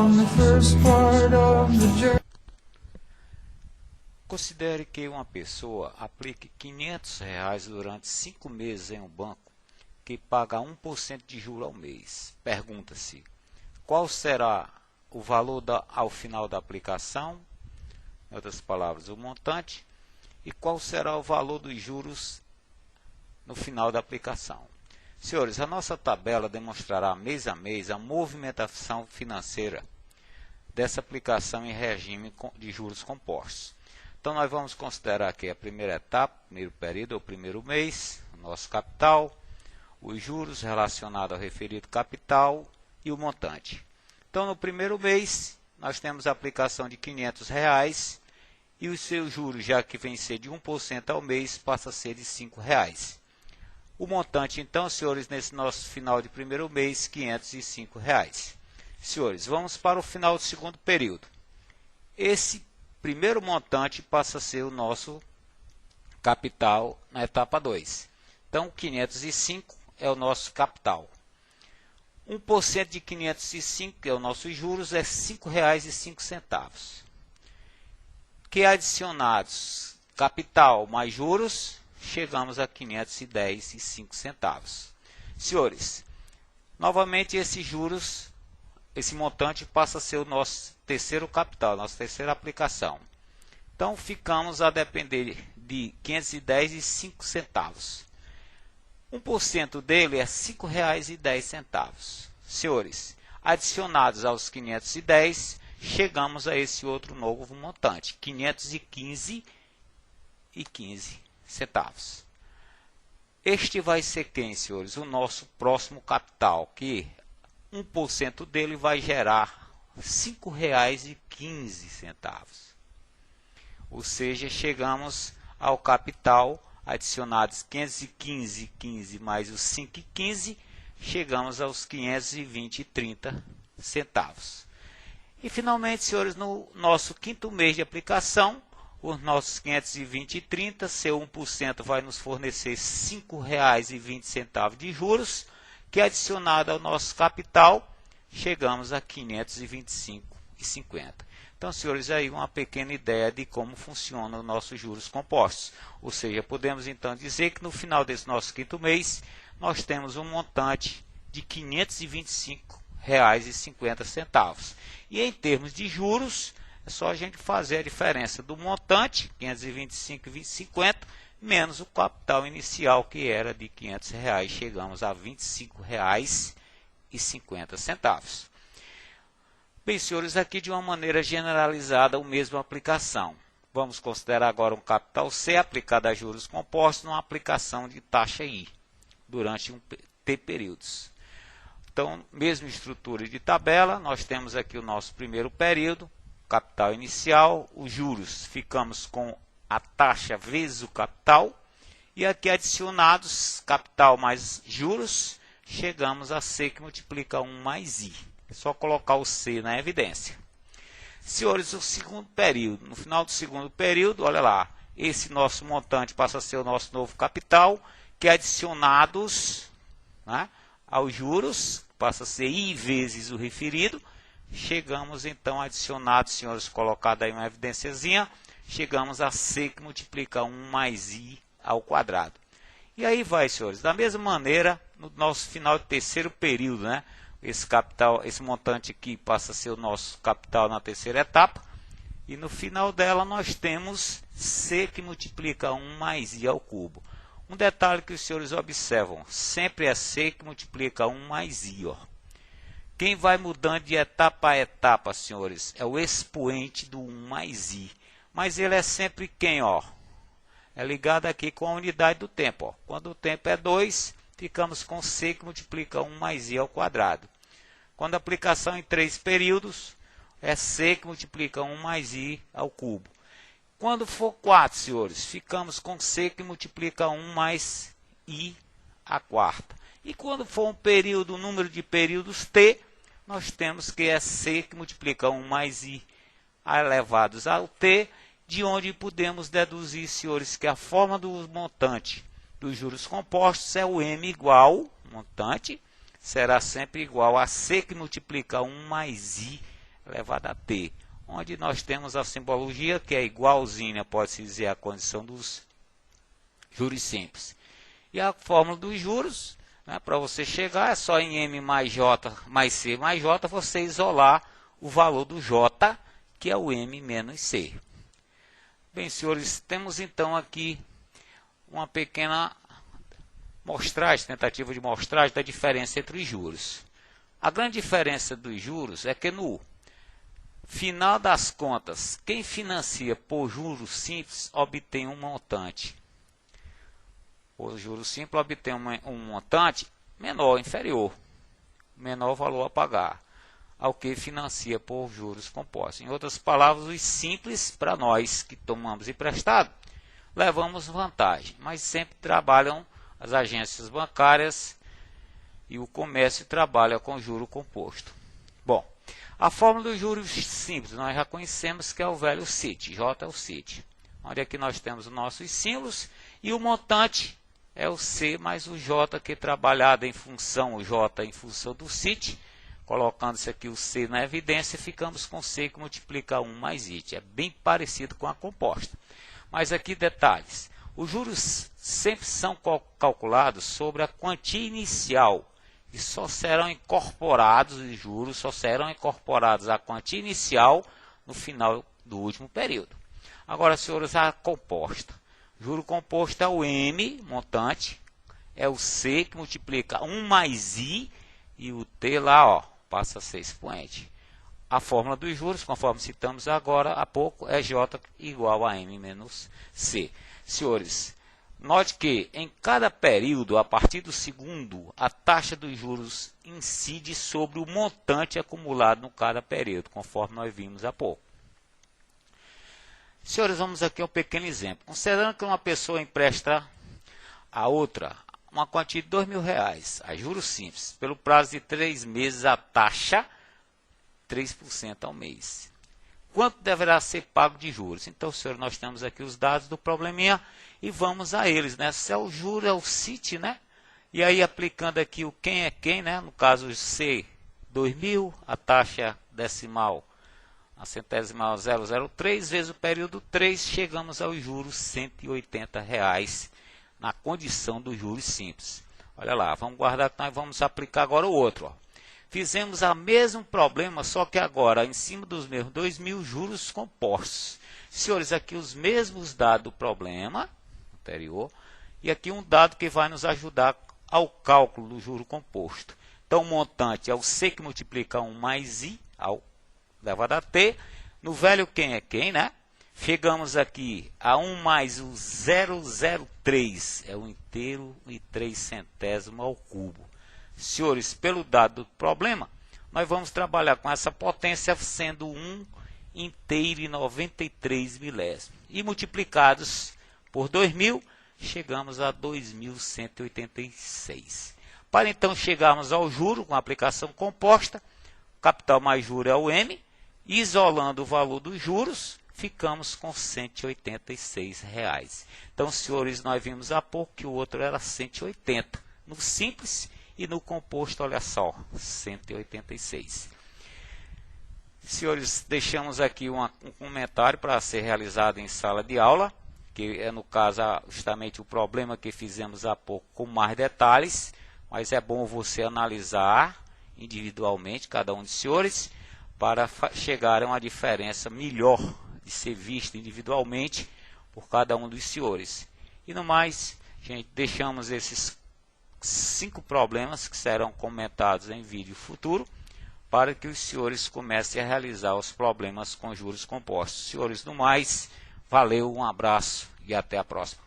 on the first part of the journey. Considere que uma pessoa aplique R$ 500 durante 5 meses em um banco que paga 1% de juro ao mês. Pergunta-se, qual será o valor ao final da aplicação, em outras palavras, o montante, e qual será o valor dos juros no final da aplicação. Senhores, a nossa tabela demonstrará mês a mês a movimentação financeira dessa aplicação em regime de juros compostos. Então, nós vamos considerar aqui a primeira etapa, primeiro período ou primeiro mês, o nosso capital, os juros relacionados ao referido capital e o montante. Então, no primeiro mês, nós temos a aplicação de R$ 500 e os seus juros, já que vem ser de 1% ao mês, passa a ser de R$ 5. O montante, então, senhores, nesse nosso final de primeiro mês, R$ 505. Senhores, vamos para o final do segundo período. Esse primeiro montante passa a ser o nosso capital na etapa 2. Então, 505 é o nosso capital. 1% de 505, que é o nosso juros, é R$ 5,05. Que adicionados capital mais juros, chegamos a R$ 510,05. Senhores, novamente esses juros, esse montante passa a ser o nosso terceiro capital, nossa terceira aplicação. Então, ficamos a depender de R$ 510,05. 1% dele é R$ 5,10. Senhores, adicionados aos 510, chegamos a esse outro novo montante, R$ 515,15. Este vai ser quem, senhores? O nosso próximo capital, que 1% dele vai gerar R$ 5,15. Ou seja, chegamos ao capital, adicionados 515,15 mais os 5,15, chegamos aos 520,30 centavos. E finalmente, senhores, no nosso quinto mês de aplicação, os nossos 520,30, seu 1% vai nos fornecer R$ 5,20 de juros, que adicionado ao nosso capital, chegamos a R$ 525,50. Então, senhores, aí uma pequena ideia de como funciona os nossos juros compostos. Ou seja, podemos então dizer que no final desse nosso quinto mês, nós temos um montante de R$ 525,50. E em termos de juros, é só a gente fazer a diferença do montante, R$ 525,50, menos o capital inicial, que era de R$ 500, chegamos a R$ 25,50. Bem, senhores, aqui de uma maneira generalizada, a mesma aplicação. Vamos considerar agora um capital C aplicado a juros compostos numa aplicação de taxa I, durante T períodos. Então, mesma estrutura de tabela, nós temos aqui o nosso primeiro período, capital inicial, os juros, ficamos com a taxa vezes o capital, e aqui adicionados capital mais juros, chegamos a C, que multiplica 1 mais I. É só colocar o C na evidência. Senhores, o segundo período, no final do segundo período, olha lá, esse nosso montante passa a ser o nosso novo capital, que adicionados, né, aos juros, passa a ser I vezes o referido, chegamos então adicionados, senhores, colocado aí uma evidênciazinha, chegamos a C, que multiplica 1 mais I ao quadrado. E aí vai, senhores, da mesma maneira, no nosso final de terceiro período, né, esse capital, esse montante aqui passa a ser o nosso capital na terceira etapa, e no final dela nós temos C, que multiplica 1 mais I ao cubo. Um detalhe que os senhores observam, sempre é C que multiplica 1 mais I. Ó. Quem vai mudando de etapa a etapa, senhores, é o expoente do 1 mais I. Mas ele é sempre quem? Ó? É ligado aqui com a unidade do tempo. Ó. Quando o tempo é 2, ficamos com C que multiplica 1 mais I ao quadrado. Quando a aplicação em 3 períodos, é C que multiplica 1 mais I ao cubo. Quando for 4, senhores, ficamos com C que multiplica 1 mais I à quarta. E quando for um período, um número de períodos T, nós temos que é C que multiplica 1 mais I elevados ao T, de onde podemos deduzir, senhores, que a forma do montante dos juros compostos é o M igual, montante, será sempre igual a C que multiplica 1 mais I elevado a t, onde nós temos a simbologia que é igualzinha, pode-se dizer, à condição dos juros simples. E a fórmula dos juros, né, para você chegar, é só em m mais j mais c mais j, você isolar o valor do j, que é o m menos c. Bem, senhores, temos então aqui uma pequena mostragem, tentativa de mostragem da diferença entre os juros. A grande diferença dos juros é que no final das contas, quem financia por juros simples obtém um montante. Por juros simples obtém um montante menor, inferior, menor valor a pagar ao que financia por juros compostos. Em outras palavras, os simples, para nós que tomamos emprestado, levamos vantagem, mas sempre trabalham as agências bancárias e o comércio trabalha com juro composto. Bom, a fórmula dos juros simples nós já conhecemos, que é o velho CIT, J é o CIT, onde aqui nós temos os nossos símbolos e o montante é o C mais o J, que é trabalhado em função, o J em função do CIT. Colocando-se aqui o C na evidência, ficamos com C que multiplica 1 mais IT. É bem parecido com a composta. Mas aqui detalhes. Os juros sempre são calculados sobre a quantia inicial e só serão incorporados, os juros só serão incorporados à quantia inicial no final do último período. Agora, senhores, a composta. Juro composto é o M, montante, é o C que multiplica 1 mais I e o T lá, ó, passa a ser expoente. A fórmula dos juros, conforme citamos agora há pouco, é J igual a M menos C. Senhores, note que em cada período, a partir do segundo, a taxa dos juros incide sobre o montante acumulado no cada período, conforme nós vimos há pouco. Senhores, vamos aqui a um pequeno exemplo. Considerando que uma pessoa empresta a outra uma quantia de R$2.000, a juros simples, pelo prazo de 3 meses, a taxa 3% ao mês. Quanto deverá ser pago de juros? Então, senhor, nós temos aqui os dados do probleminha e vamos a eles, né? Se é o juro, é o CIT, né? E aí, aplicando aqui o quem é quem, né? No caso, C, 2.000, a taxa decimal, a centesimal 003, vezes o período 3, chegamos aos juros R$180, na condição dos juros simples. Olha lá, vamos guardar que nós vamos aplicar agora o outro. Ó. Fizemos o mesmo problema, só que agora em cima dos mesmos 2.000 juros compostos. Senhores, aqui os mesmos dados do problema anterior e aqui um dado que vai nos ajudar ao cálculo do juro composto. Então, o montante é o C que multiplica 1 mais I, ao elevado a T. No velho quem é quem, né? Chegamos aqui a 1 mais o 003, é o inteiro e 3 centésimo ao cubo. Senhores, pelo dado do problema, nós vamos trabalhar com essa potência sendo 1 inteiro e 93 milésimos. E multiplicados por 2.000, chegamos a 2.186. Para então chegarmos ao juro com a aplicação composta, capital mais juro é o M, isolando o valor dos juros, ficamos com R$186. Então, senhores, nós vimos há pouco que o outro era 180. No simples e no composto, olha só, 186. Senhores, deixamos aqui um comentário para ser realizado em sala de aula, que é, no caso, justamente o problema que fizemos há pouco com mais detalhes, mas é bom você analisar individualmente cada um dos senhores para chegar a uma diferença melhor de ser vista individualmente por cada um dos senhores. E no mais, gente, deixamos esses 5 problemas que serão comentados em vídeo futuro para que os senhores comecem a realizar os problemas com juros compostos. Senhores, no mais, valeu, um abraço e até a próxima.